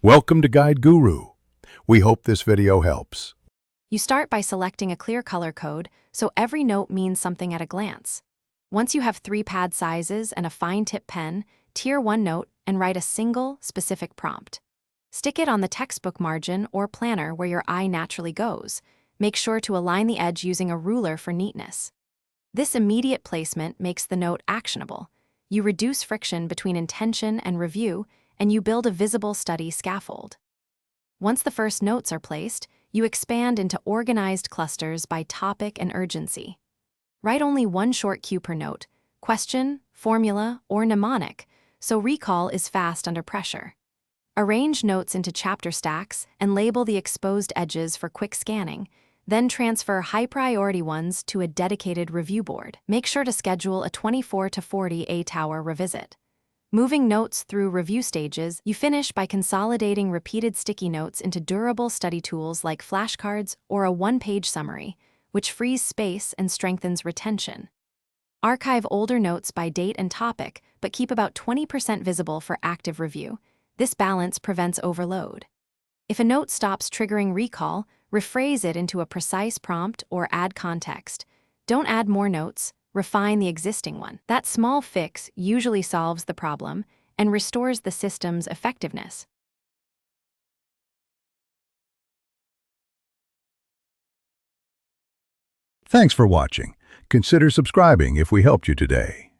Welcome to Guide Guru. We hope this video helps. You start by selecting a clear color code, so every note means something at a glance. Once you have 3 pad sizes and a fine-tip pen, tier one note and write a single, specific prompt. Stick it on the textbook margin or planner where your eye naturally goes. Make sure to align the edge using a ruler for neatness. This immediate placement makes the note actionable. You reduce friction between intention and review, and you build a visible study scaffold. Once the first notes are placed, you expand into organized clusters by topic and urgency. Write only one short cue per note, question, formula, or mnemonic, so recall is fast under pressure. Arrange notes into chapter stacks and label the exposed edges for quick scanning, then transfer high-priority ones to a dedicated review board. Make sure to schedule a 24 to 40 8-hour revisit. Moving notes through review stages, you finish by consolidating repeated sticky notes into durable study tools like flashcards or a one-page summary, which frees space and strengthens retention. Archive older notes by date and topic, but keep about 20% visible for active review. This balance prevents overload. If a note stops triggering recall, rephrase it into a precise prompt or add context. Don't add more notes. Refine the existing one. That small fix usually solves the problem and restores the system's effectiveness. Thanks for watching. Consider subscribing if we helped you today.